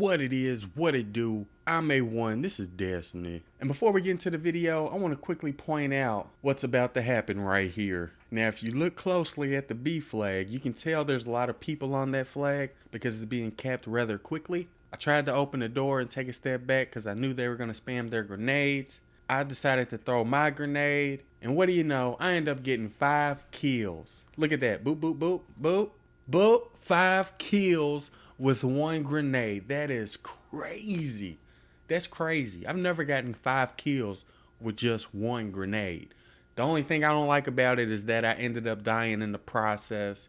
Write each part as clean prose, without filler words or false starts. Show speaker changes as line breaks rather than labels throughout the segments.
What it is, what it do. I'm A1, this is Destiny. And before we get into the video, I want to quickly point out what's about to happen right here. Now, if you look closely at the B flag, you can tell there's a lot of people on that flag because it's being capped rather quickly. I tried to open the door and take a step back because I knew they were going to spam their grenades. I decided to throw my grenade, and what do you know, I end up getting 5 kills. Look at that, boop, boop, boop, boop, boop, 5 kills with 1 grenade. That is crazy. That's crazy. I've never gotten 5 kills with just 1 grenade. The only thing I don't like about it is that I ended up dying in the process,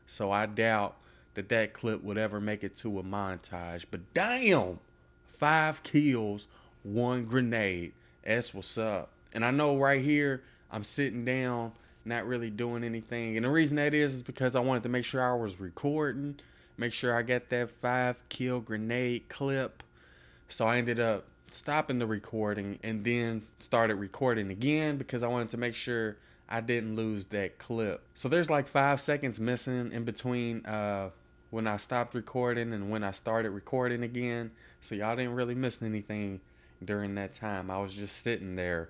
so I doubt that clip would ever make it to a montage. But damn, 5 kills, 1 grenade. That's what's up. And I know right here, I'm sitting down, not really doing anything. And the reason that is because I wanted to make sure I was recording, make sure I got that 5 kill grenade clip. So I ended up stopping the recording and then started recording again because I wanted to make sure I didn't lose that clip. So there's like 5 seconds missing in between when I stopped recording and when I started recording again. So y'all didn't really miss anything during that time. I was just sitting there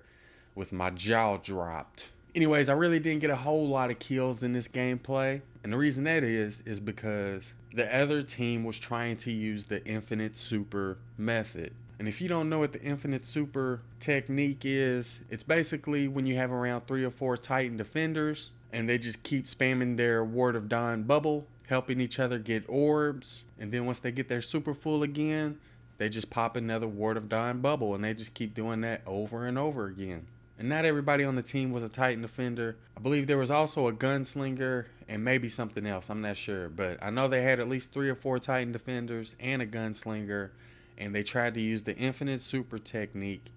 with my jaw dropped. Anyways, I really didn't get a whole lot of kills in this gameplay. And the reason that is because the other team was trying to use the infinite super method. And if you don't know what the infinite super technique is, it's basically when you have around 3 or 4 Titan defenders and they just keep spamming their Word of Dawn bubble, helping each other get orbs. And then once they get their super full again, they just pop another Word of Dawn bubble, and they just keep doing that over and over again. And not everybody on the team was a Titan defender. I believe there was also a gunslinger and maybe something else. I'm not sure. But I know they had at least 3 or 4 Titan defenders and a gunslinger. And they tried to use the infinite super technique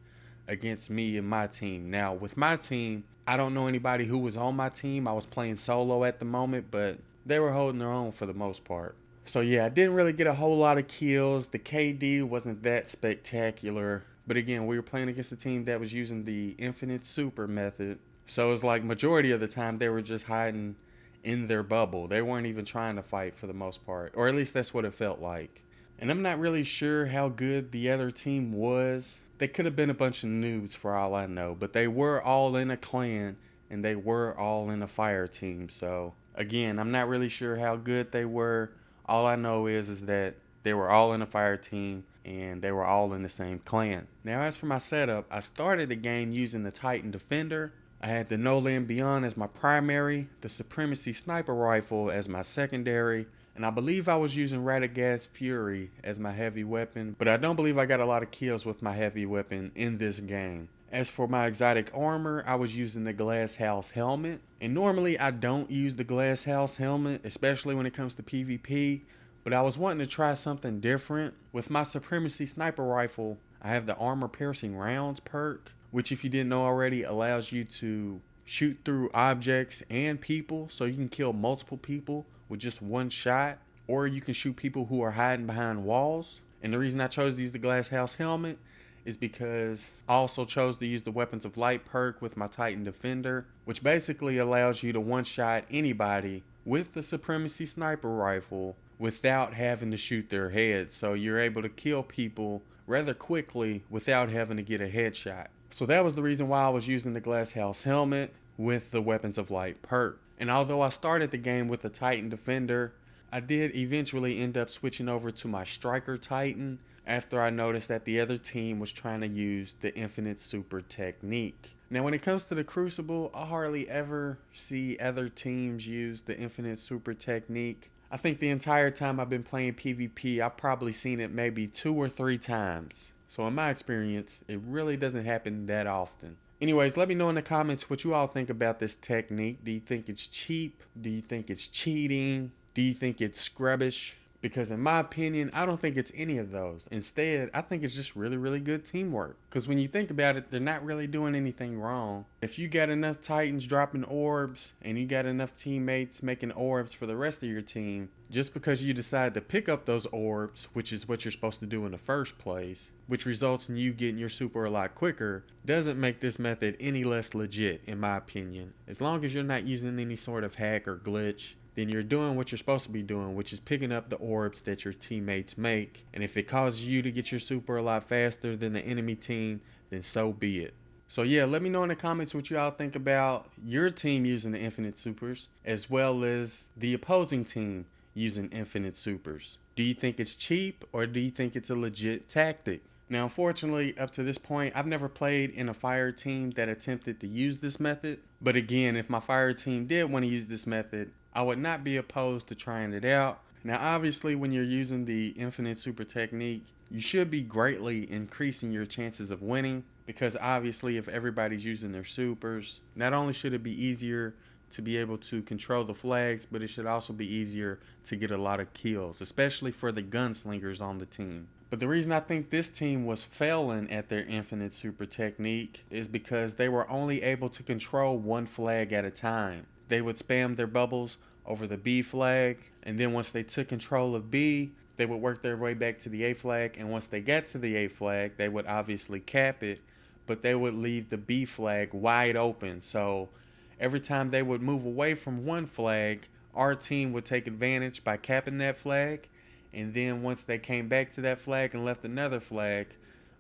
against me and my team. Now, with my team, I don't know anybody who was on my team. I was playing solo at the moment, but they were holding their own for the most part. So yeah, I didn't really get a whole lot of kills. The KD wasn't that spectacular. But again, we were playing against a team that was using the infinite super method. So it's like majority of the time they were just hiding in their bubble. They weren't even trying to fight for the most part. Or at least that's what it felt like. And I'm not really sure how good the other team was. They could have been a bunch of noobs for all I know. But they were all in a clan. And they were all in a fire team. So again, I'm not really sure how good they were. All I know is that they were all in a fire team and they were all in the same clan. Now, as for my setup, I started the game using the Titan Defender. I had the No Land Beyond as my primary, the Supremacy Sniper Rifle as my secondary, and I believe I was using Radagast Fury as my heavy weapon, but I don't believe I got a lot of kills with my heavy weapon in this game. As for my exotic armor, I was using the Glass House Helmet. And normally I don't use the Glass House Helmet, especially when it comes to PvP. But I was wanting to try something different. With my Supremacy Sniper Rifle, I have the Armor Piercing Rounds perk, which if you didn't know already, allows you to shoot through objects and people. So you can kill multiple people with just 1 shot. Or you can shoot people who are hiding behind walls. And the reason I chose to use the Glass House Helmet is because I also chose to use the Weapons of Light perk with my Titan Defender, which basically allows you to one-shot anybody with the Supremacy Sniper Rifle without having to shoot their heads. So you're able to kill people rather quickly without having to get a headshot. So that was the reason why I was using the Glass House Helmet with the Weapons of Light perk. And although I started the game with the Titan Defender, I did eventually end up switching over to my Striker Titan after I noticed that the other team was trying to use the infinite super technique. Now when it comes to the Crucible, I hardly ever see other teams use the infinite super technique. I think the entire time I've been playing PvP, I've probably seen it maybe 2 or 3 times. So in my experience, it really doesn't happen that often. Anyways, let me know in the comments what you all think about this technique. Do you think it's cheap? Do you think it's cheating? Do you think it's scrubbish? Because in my opinion, I don't think it's any of those. Instead, I think it's just really, really good teamwork. Because when you think about it, they're not really doing anything wrong. If you got enough Titans dropping orbs and you got enough teammates making orbs for the rest of your team, just because you decide to pick up those orbs, which is what you're supposed to do in the first place, which results in you getting your super a lot quicker, doesn't make this method any less legit, in my opinion. As long as you're not using any sort of hack or glitch, then you're doing what you're supposed to be doing, which is picking up the orbs that your teammates make. And if it causes you to get your super a lot faster than the enemy team, then so be it. So yeah, let me know in the comments what y'all think about your team using the infinite supers, as well as the opposing team using infinite supers. Do you think it's cheap, or do you think it's a legit tactic? Now, unfortunately, up to this point, I've never played in a fire team that attempted to use this method. But again, if my fire team did want to use this method, I would not be opposed to trying it out. Now, obviously, when you're using the infinite super technique, you should be greatly increasing your chances of winning, because obviously if everybody's using their supers, not only should it be easier to be able to control the flags, but it should also be easier to get a lot of kills, especially for the gunslingers on the team. But the reason I think this team was failing at their infinite super technique is because they were only able to control one flag at a time. They would spam their bubbles over the B flag, and then once they took control of B, they would work their way back to the A flag, and once they got to the A flag, they would obviously cap it, but they would leave the B flag wide open. So every time they would move away from one flag, our team would take advantage by capping that flag. And then once they came back to that flag and left another flag,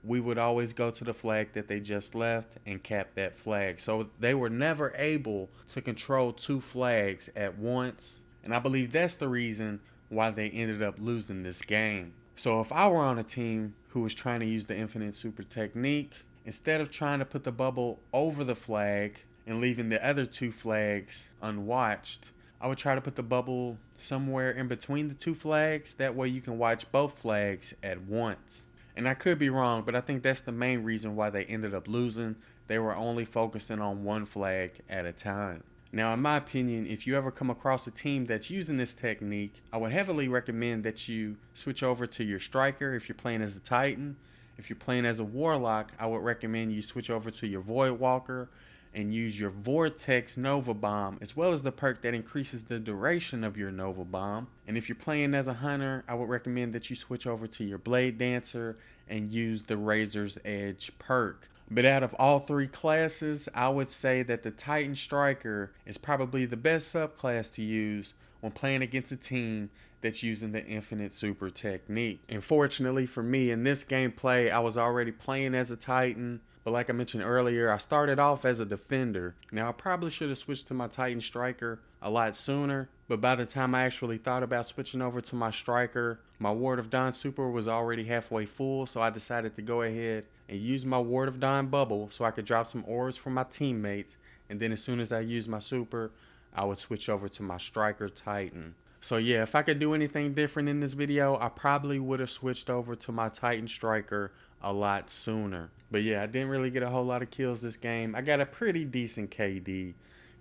we would always go to the flag that they just left and cap that flag. So they were never able to control two flags at once. And I believe that's the reason why they ended up losing this game. So if I were on a team who was trying to use the infinite super technique, instead of trying to put the bubble over the flag and leaving the other two flags unwatched, I would try to put the bubble somewhere in between the two flags. That way you can watch both flags at once. And I could be wrong, but I think that's the main reason why they ended up losing. They were only focusing on one flag at a time. Now, in my opinion, if you ever come across a team that's using this technique, I would heavily recommend that you switch over to your striker if you're playing as a Titan. If you're playing as a Warlock, I would recommend you switch over to your Void Walker and use your Vortex Nova Bomb, as well as the perk that increases the duration of your Nova Bomb. And if you're playing as a Hunter, I would recommend that you switch over to your Blade Dancer and use the Razor's Edge perk. But out of all three classes, I would say that the Titan Striker is probably the best subclass to use when playing against a team that's using the infinite super technique. And fortunately for me, in this gameplay, I was already playing as a Titan. But like I mentioned earlier, I started off as a defender. Now, I probably should have switched to my Titan Striker a lot sooner, but by the time I actually thought about switching over to my Striker, my Ward of Dawn super was already halfway full, so I decided to go ahead and use my Ward of Dawn bubble so I could drop some orbs for my teammates, and then as soon as I used my super, I would switch over to my Striker Titan. So yeah, if I could do anything different in this video, I probably would have switched over to my Titan Striker a lot sooner. But yeah, I didn't really get a whole lot of kills this game. I got a pretty decent KD,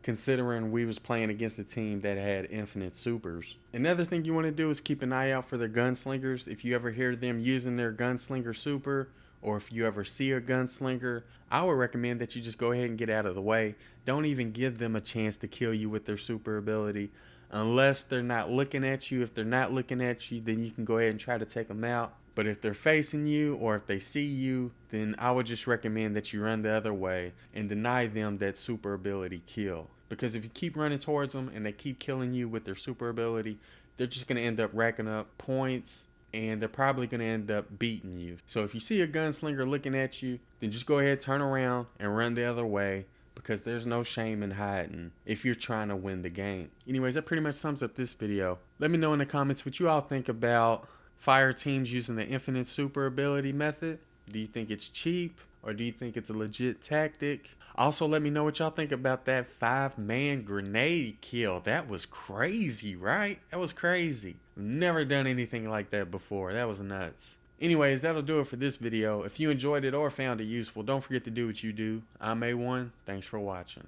considering we was playing against a team that had infinite supers. Another thing you want to do is keep an eye out for their gunslingers. If you ever hear them using their gunslinger super, or if you ever see a gunslinger, I would recommend that you just go ahead and get out of the way. Don't even give them a chance to kill you with their super ability unless they're not looking at you. If they're not looking at you, then you can go ahead and try to take them out. But if they're facing you, or if they see you, then I would just recommend that you run the other way and deny them that super ability kill. Because if you keep running towards them and they keep killing you with their super ability, they're just going to end up racking up points, and they're probably going to end up beating you. So if you see a gunslinger looking at you, then just go ahead, turn around and run the other way, because there's no shame in hiding if you're trying to win the game. Anyways, that pretty much sums up this video. Let me know in the comments what you all think about fire teams using the infinite super ability method. Do you think it's cheap, or do you think it's a legit tactic? Also, let me know what y'all think about that 5-man grenade kill. That was crazy, right? That was crazy. I've never done anything like that before. That was nuts. Anyways, that'll do it for this video. If you enjoyed it or found it useful, don't forget to do what you do. I'm A1. Thanks for watching.